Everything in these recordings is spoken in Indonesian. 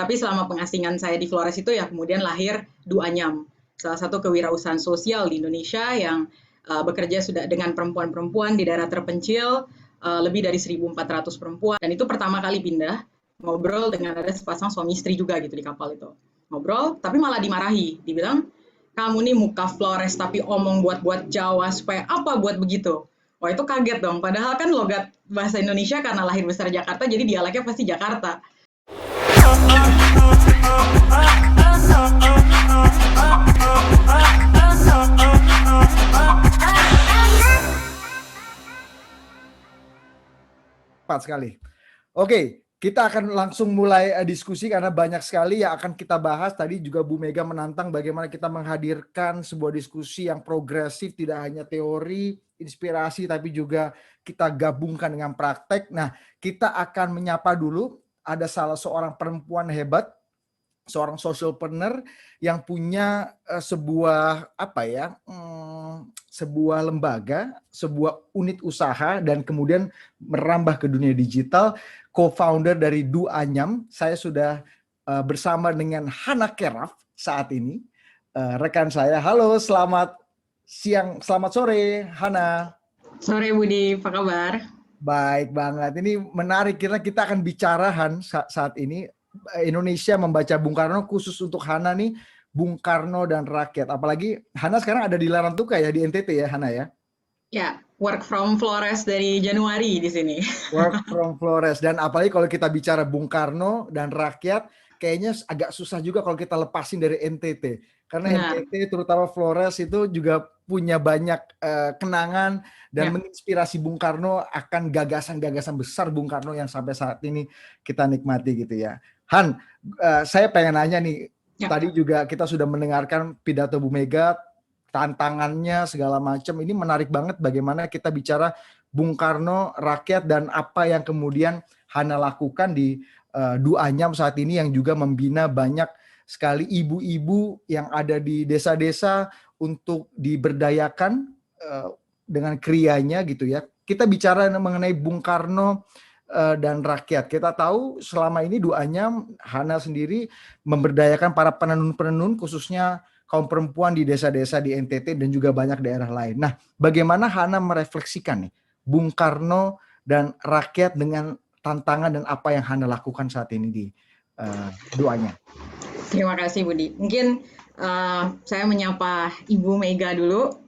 Tapi selama pengasingan saya di Flores itu ya kemudian lahir Du Anyam, salah satu kewirausahaan sosial di Indonesia yang bekerja sudah dengan perempuan-perempuan di daerah terpencil, lebih dari 1.400 perempuan. Dan itu pertama kali pindah, ngobrol dengan ada sepasang suami istri juga gitu di kapal itu. Ngobrol, tapi malah dimarahi. Dibilang, kamu nih muka Flores tapi omong buat-buat Jawa, supaya apa buat begitu? Wah itu kaget dong, padahal kan logat bahasa Indonesia karena lahir besar Jakarta, jadi dialeknya pasti Jakarta. Tepat sekali. Oke, kita akan langsung mulai diskusi karena banyak sekali yang akan kita bahas. Tadi juga Bu Mega menantang bagaimana kita menghadirkan sebuah diskusi yang progresif, tidak hanya teori, inspirasi, tapi juga kita gabungkan dengan praktek. Nah, kita akan menyapa dulu, ada salah seorang perempuan hebat, seorang socialpreneur yang punya sebuah sebuah lembaga, sebuah unit usaha dan kemudian merambah ke dunia digital, co-founder dari Du Anyam. Saya sudah bersama dengan Hana Keraf saat ini, rekan saya. Halo, selamat siang, selamat sore Hana. Sore Budi, apa kabar? Baik banget, ini menarik, kita akan bicara Han saat ini. Indonesia membaca Bung Karno, khusus untuk Hana nih, Bung Karno dan rakyat. Apalagi Hana sekarang ada di Larantuka ya, di NTT ya Hana ya? Ya, work from Flores dari Januari di sini. Work from Flores. Dan apalagi kalau kita bicara Bung Karno dan rakyat, kayaknya agak susah juga kalau kita lepasin dari NTT. Karena NTT terutama Flores itu juga punya banyak kenangan dan menginspirasi Bung Karno akan gagasan-gagasan besar Bung Karno yang sampai saat ini kita nikmati gitu ya. Han, saya pengen nanya nih, tadi juga kita sudah mendengarkan pidato Bu Mega, tantangannya segala macam, ini menarik banget bagaimana kita bicara Bung Karno, rakyat, dan apa yang kemudian Hana lakukan di Du Anyam saat ini yang juga membina banyak sekali ibu-ibu yang ada di desa-desa untuk diberdayakan dengan krianya gitu ya. Kita bicara mengenai Bung Karno dan rakyat. Kita tahu selama ini Du Anyam, Hana sendiri memberdayakan para penenun-penenun khususnya kaum perempuan di desa-desa di NTT dan juga banyak daerah lain. Nah, bagaimana Hana merefleksikan nih Bung Karno dan rakyat dengan tantangan dan apa yang Hana lakukan saat ini di Du Anyam? Terima kasih Budi. Mungkin saya menyapa Ibu Mega dulu.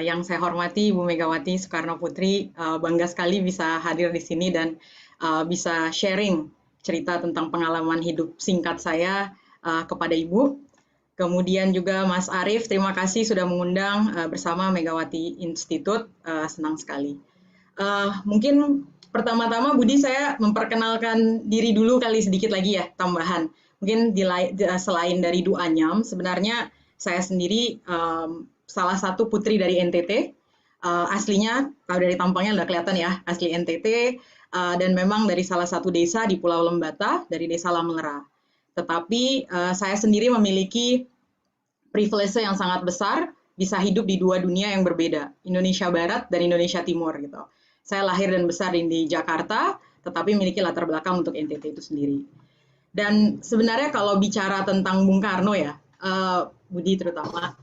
Yang saya hormati Ibu Megawati Soekarno Putri, bangga sekali bisa hadir di sini dan bisa sharing cerita tentang pengalaman hidup singkat saya kepada Ibu. Kemudian juga Mas Arief, terima kasih sudah mengundang bersama Megawati Institute, senang sekali. Mungkin pertama-tama Budi saya memperkenalkan diri dulu kali sedikit lagi ya, tambahan. Mungkin selain dari Du Anyam, sebenarnya saya sendiri salah satu putri dari NTT. Aslinya, kalau dari tampangnya udah kelihatan ya, asli NTT, dan memang dari salah satu desa di Pulau Lembata, dari desa Lamengera. Tetapi saya sendiri memiliki privilege yang sangat besar, bisa hidup di dua dunia yang berbeda, Indonesia Barat dan Indonesia Timur gitu. Saya lahir dan besar di Jakarta, tetapi memiliki latar belakang untuk NTT itu sendiri. Dan sebenarnya kalau bicara tentang Bung Karno ya, Budi terutama,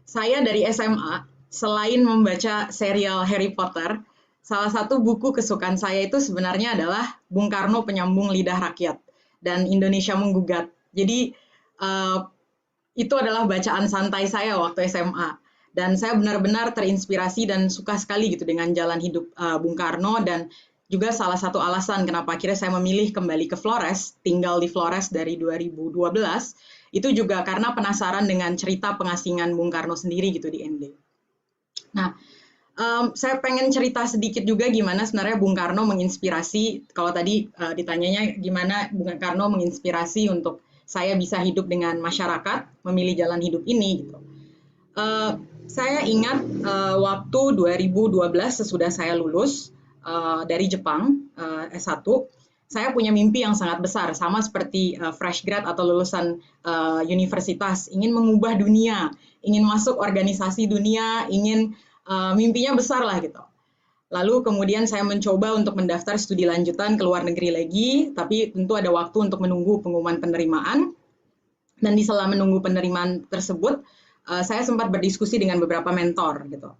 saya dari SMA, selain membaca serial Harry Potter, salah satu buku kesukaan saya itu sebenarnya adalah Bung Karno Penyambung Lidah Rakyat dan Indonesia Menggugat. Jadi itu adalah bacaan santai saya waktu SMA. Dan saya benar-benar terinspirasi dan suka sekali gitu dengan jalan hidup Bung Karno, dan juga salah satu alasan kenapa akhirnya saya memilih kembali ke Flores, tinggal di Flores dari 2012, itu juga karena penasaran dengan cerita pengasingan Bung Karno sendiri gitu di ND. Nah, saya pengen cerita sedikit juga gimana sebenarnya Bung Karno menginspirasi, kalau tadi ditanyanya gimana Bung Karno menginspirasi untuk saya bisa hidup dengan masyarakat, memilih jalan hidup ini gitu. Saya ingat waktu 2012 sesudah saya lulus dari Jepang S1, saya punya mimpi yang sangat besar, sama seperti fresh grad atau lulusan universitas, ingin mengubah dunia, ingin masuk organisasi dunia, ingin mimpinya besar lah gitu. Lalu kemudian saya mencoba untuk mendaftar studi lanjutan ke luar negeri lagi, tapi tentu ada waktu untuk menunggu pengumuman penerimaan. Dan di sela menunggu penerimaan tersebut, saya sempat berdiskusi dengan beberapa mentor gitu.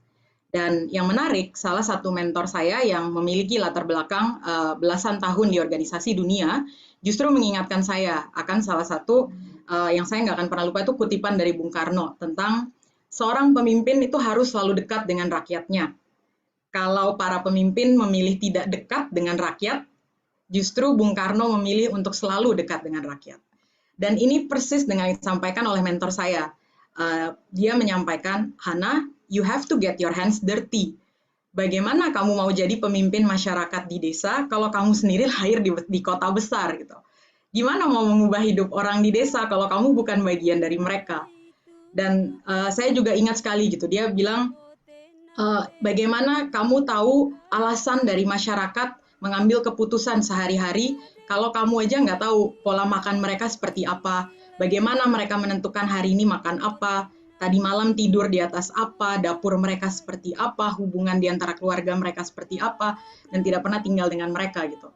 Dan yang menarik, salah satu mentor saya yang memiliki latar belakang belasan tahun di organisasi dunia, justru mengingatkan saya akan salah satu yang saya nggak akan pernah lupa, itu kutipan dari Bung Karno tentang seorang pemimpin itu harus selalu dekat dengan rakyatnya. Kalau para pemimpin memilih tidak dekat dengan rakyat, justru Bung Karno memilih untuk selalu dekat dengan rakyat. Dan ini persis dengan yang disampaikan oleh mentor saya. Dia menyampaikan, Hana, you have to get your hands dirty. Bagaimana kamu mau jadi pemimpin masyarakat di desa kalau kamu sendiri lahir di kota besar gitu? Gimana mau mengubah hidup orang di desa kalau kamu bukan bagian dari mereka? Dan saya juga ingat sekali gitu, dia bilang, bagaimana kamu tahu alasan dari masyarakat mengambil keputusan sehari-hari kalau kamu aja nggak tahu pola makan mereka seperti apa, bagaimana mereka menentukan hari ini makan apa, tadi malam tidur di atas apa, dapur mereka seperti apa, hubungan di antara keluarga mereka seperti apa, dan tidak pernah tinggal dengan mereka gitu.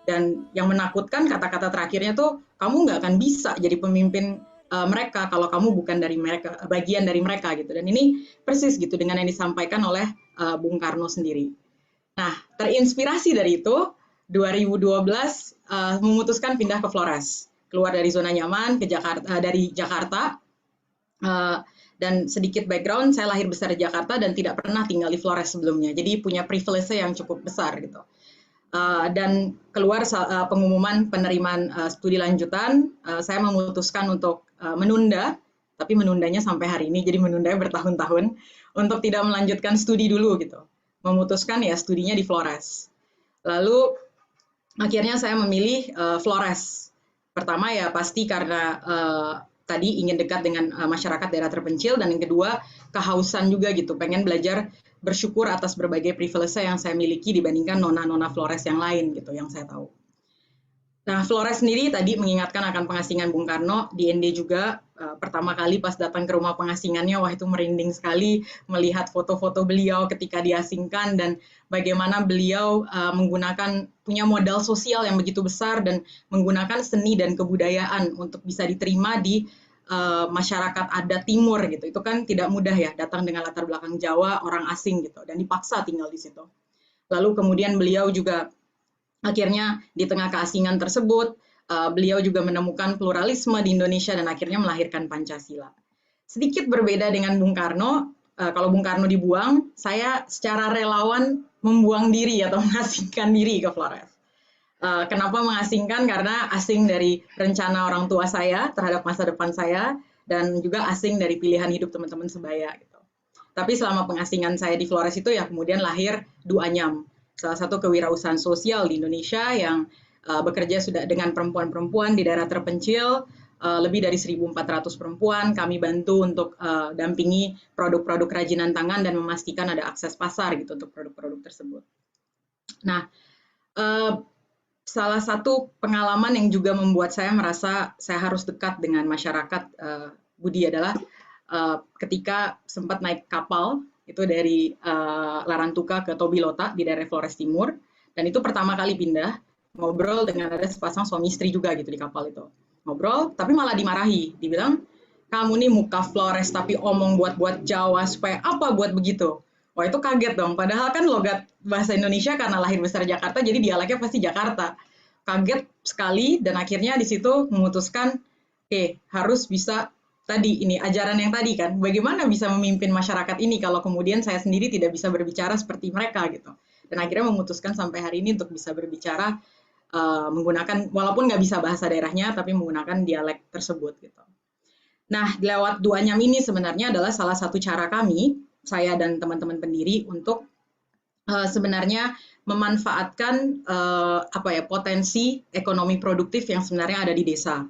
Dan yang menakutkan kata-kata terakhirnya tuh, kamu nggak akan bisa jadi pemimpin mereka kalau kamu bukan dari mereka, bagian dari mereka gitu. Dan ini persis gitu dengan yang disampaikan oleh Bung Karno sendiri. Nah, terinspirasi dari itu, 2012 memutuskan pindah ke Flores, keluar dari zona nyaman ke Jakarta, dari Jakarta. Dan sedikit background, saya lahir besar di Jakarta dan tidak pernah tinggal di Flores sebelumnya. Jadi punya privilege yang cukup besar gitu. Dan keluar pengumuman penerimaan studi lanjutan, saya memutuskan untuk menunda, tapi menundanya sampai hari ini, jadi menundanya bertahun-tahun, untuk tidak melanjutkan studi dulu gitu. Memutuskan ya studinya di Flores. Lalu akhirnya saya memilih Flores. Pertama ya pasti karena tadi ingin dekat dengan masyarakat daerah terpencil, dan yang kedua kehausan juga gitu, pengen belajar bersyukur atas berbagai privilege yang saya miliki dibandingkan nona-nona Flores yang lain gitu yang saya tahu. Nah, Flores sendiri tadi mengingatkan akan pengasingan Bung Karno, di ND juga pertama kali pas datang ke rumah pengasingannya, wah itu merinding sekali melihat foto-foto beliau ketika diasingkan dan bagaimana beliau menggunakan, punya modal sosial yang begitu besar dan menggunakan seni dan kebudayaan untuk bisa diterima di masyarakat adat timur gitu. Itu kan tidak mudah ya, datang dengan latar belakang Jawa, orang asing gitu, dan dipaksa tinggal di situ. Lalu kemudian beliau juga akhirnya di tengah keasingan tersebut, beliau juga menemukan pluralisme di Indonesia dan akhirnya melahirkan Pancasila. Sedikit berbeda dengan Bung Karno, kalau Bung Karno dibuang, saya secara relawan membuang diri atau mengasingkan diri ke Flores. Kenapa mengasingkan? Karena asing dari rencana orang tua saya terhadap masa depan saya, dan juga asing dari pilihan hidup teman-teman sebaya gitu. Tapi selama pengasingan saya di Flores itu ya kemudian lahir Duanyam, salah satu kewirausahaan sosial di Indonesia yang bekerja sudah dengan perempuan-perempuan di daerah terpencil, lebih dari 1.400 perempuan. Kami bantu untuk dampingi produk-produk kerajinan tangan dan memastikan ada akses pasar gitu untuk produk-produk tersebut. Nah, salah satu pengalaman yang juga membuat saya merasa saya harus dekat dengan masyarakat Budi adalah ketika sempat naik kapal itu dari Larantuka ke Tobilota di daerah Flores Timur, dan itu pertama kali pindah, ngobrol dengan ada sepasang suami istri juga gitu di kapal itu. Ngobrol, tapi malah dimarahi, dibilang, kamu nih muka Flores tapi omong buat-buat Jawa, supaya apa buat begitu? Wah itu kaget dong, padahal kan logat bahasa Indonesia karena lahir besar Jakarta, jadi dialeknya pasti Jakarta. Kaget sekali, dan akhirnya di situ memutuskan, oke, harus bisa tadi ini ajaran yang tadi kan, bagaimana bisa memimpin masyarakat ini kalau kemudian saya sendiri tidak bisa berbicara seperti mereka gitu. Dan akhirnya memutuskan sampai hari ini untuk bisa berbicara menggunakan, walaupun nggak bisa bahasa daerahnya, tapi menggunakan dialek tersebut gitu. Nah, lewat Duanyam ini sebenarnya adalah salah satu cara kami, saya dan teman-teman pendiri, untuk sebenarnya memanfaatkan potensi ekonomi produktif yang sebenarnya ada di desa.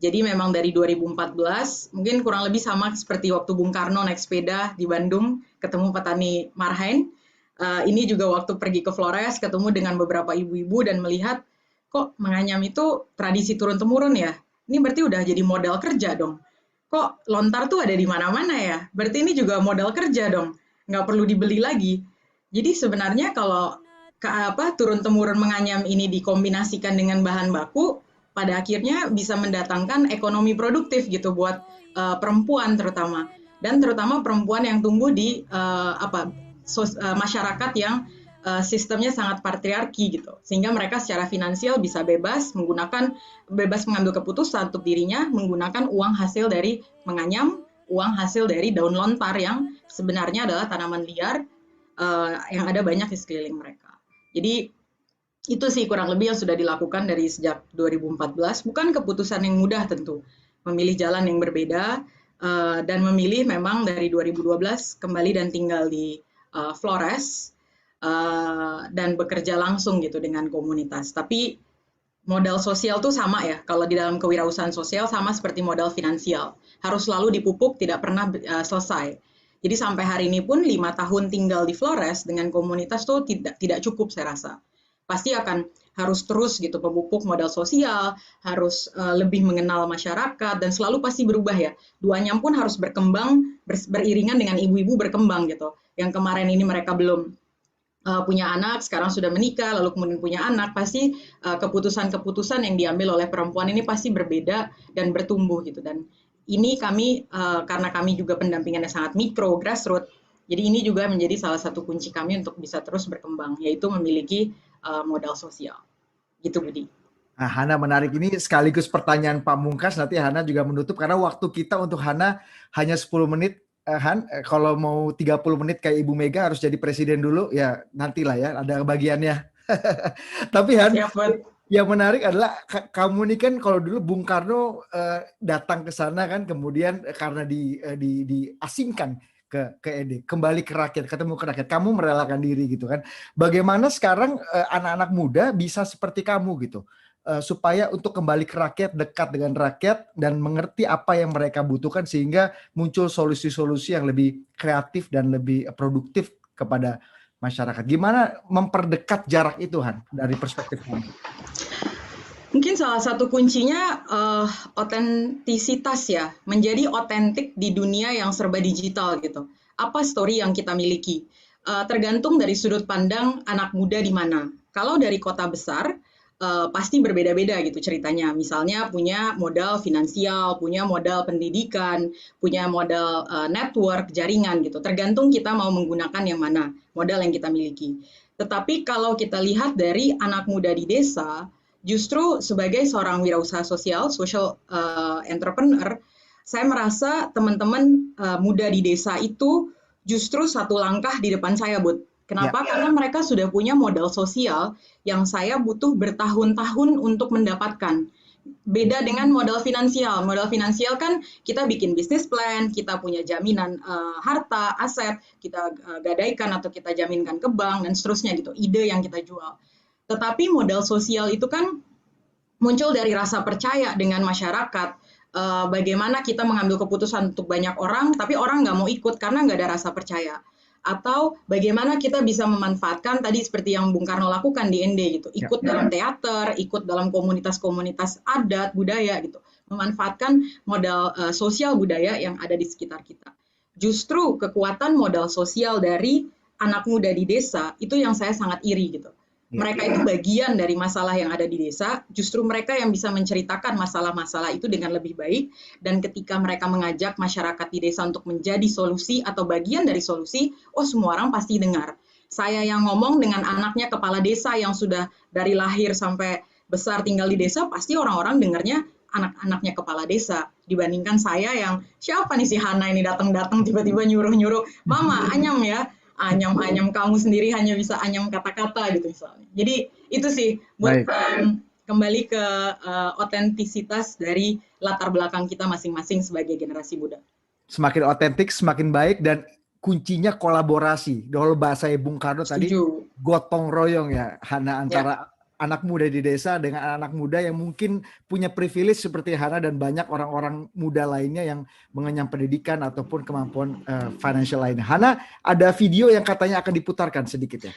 Jadi memang dari 2014, mungkin kurang lebih sama seperti waktu Bung Karno naik sepeda di Bandung, ketemu petani marhain. Ini juga waktu pergi ke Flores, ketemu dengan beberapa ibu-ibu dan melihat, kok menganyam itu tradisi turun-temurun ya? Ini berarti udah jadi modal kerja dong. Kok lontar tuh ada di mana-mana ya? Berarti ini juga modal kerja dong, nggak perlu dibeli lagi. Jadi sebenarnya kalau turun-temurun menganyam ini dikombinasikan dengan bahan baku, pada akhirnya bisa mendatangkan ekonomi produktif gitu buat perempuan terutama, dan terutama perempuan yang tumbuh di masyarakat yang sistemnya sangat patriarki gitu, sehingga mereka secara finansial bisa bebas mengambil keputusan untuk dirinya menggunakan uang hasil dari menganyam, uang hasil dari daun lontar yang sebenarnya adalah tanaman liar yang ada banyak di sekeliling mereka. Jadi itu sih kurang lebih yang sudah dilakukan dari sejak 2014. Bukan keputusan yang mudah tentu, memilih jalan yang berbeda, dan memilih memang dari 2012 kembali dan tinggal di Flores, dan bekerja langsung gitu dengan komunitas. Tapi modal sosial tuh sama ya, kalau di dalam kewirausahaan sosial sama seperti modal finansial. Harus selalu dipupuk, tidak pernah selesai. Jadi sampai hari ini pun 5 tahun tinggal di Flores dengan komunitas tuh tidak cukup saya rasa. Pasti akan harus terus gitu memupuk modal sosial, harus lebih mengenal masyarakat, dan selalu pasti berubah ya. Duanya pun harus berkembang beriringan dengan ibu-ibu berkembang gitu. Yang kemarin ini mereka belum punya anak, sekarang sudah menikah, lalu kemudian punya anak, pasti keputusan-keputusan yang diambil oleh perempuan ini pasti berbeda dan bertumbuh gitu. Dan ini kami, karena kami juga pendampingannya sangat mikro, grassroots, jadi ini juga menjadi salah satu kunci kami untuk bisa terus berkembang, yaitu memiliki modal sosial. Gitu, Budi. Nah, Hana menarik, ini sekaligus pertanyaan pamungkas, nanti Hana juga menutup karena waktu kita untuk Hana hanya 10 menit. Han, kalau mau 30 menit kayak Ibu Mega harus jadi presiden dulu, ya nantilah ya, ada bagiannya. Tapi Han, Siap, Bud. yang menarik adalah kamu ini kan kalau dulu Bung Karno datang ke sana kan, kemudian karena diasingkan ke ED, kembali ke rakyat, ketemu ke rakyat, kamu merelakan diri gitu kan. Bagaimana sekarang anak-anak muda bisa seperti kamu gitu? Supaya untuk kembali ke rakyat, dekat dengan rakyat, dan mengerti apa yang mereka butuhkan sehingga muncul solusi-solusi yang lebih kreatif dan lebih produktif kepada masyarakat. Gimana memperdekat jarak itu, Han, dari perspektif kamu? Mungkin salah satu kuncinya otentisitas ya, menjadi otentik di dunia yang serba digital gitu. Apa story yang kita miliki? Tergantung dari sudut pandang anak muda di mana. Kalau dari kota besar, pasti berbeda-beda gitu ceritanya. Misalnya punya modal finansial, punya modal pendidikan, punya modal network, jaringan gitu. Tergantung kita mau menggunakan yang mana, modal yang kita miliki. Tetapi kalau kita lihat dari anak muda di desa, justru sebagai seorang wirausaha sosial, social entrepreneur, saya merasa teman-teman muda di desa itu justru satu langkah di depan saya, Bud. Kenapa? Ya. Karena mereka sudah punya modal sosial yang saya butuh bertahun-tahun untuk mendapatkan. Beda dengan modal finansial. Modal finansial kan kita bikin bisnis plan, kita punya jaminan harta, aset, kita gadaikan atau kita jaminkan ke bank, dan seterusnya gitu. Ide yang kita jual. Tetapi modal sosial itu kan muncul dari rasa percaya dengan masyarakat. Bagaimana kita mengambil keputusan untuk banyak orang, tapi orang nggak mau ikut karena nggak ada rasa percaya. Atau bagaimana kita bisa memanfaatkan tadi seperti yang Bung Karno lakukan di ND gitu, ikut dalam teater, ikut dalam komunitas-komunitas adat, budaya gitu, memanfaatkan modal sosial budaya yang ada di sekitar kita. Justru kekuatan modal sosial dari anak muda di desa itu yang saya sangat iri gitu. Mereka itu bagian dari masalah yang ada di desa, justru mereka yang bisa menceritakan masalah-masalah itu dengan lebih baik, dan ketika mereka mengajak masyarakat di desa untuk menjadi solusi atau bagian dari solusi, oh semua orang pasti dengar. Saya yang ngomong dengan anaknya kepala desa yang sudah dari lahir sampai besar tinggal di desa, pasti orang-orang dengarnya anak-anaknya kepala desa, dibandingkan saya yang siapa nih si Hana ini datang-datang tiba-tiba nyuruh-nyuruh, mama anyam ya, anyam-anyam kamu sendiri hanya bisa anyam kata-kata gitu misalnya. Jadi itu sih buat kembali ke otentisitas dari latar belakang kita masing-masing sebagai generasi muda. Semakin otentik, semakin baik, dan kuncinya kolaborasi. Kalau bahasa Bung Karno tadi, gotong royong ya, Hana, antara anak muda di desa dengan anak muda yang mungkin punya privilege seperti Hana dan banyak orang-orang muda lainnya yang mengenyam pendidikan ataupun kemampuan financial lainnya. Hana, ada video yang katanya akan diputarkan sedikit ya?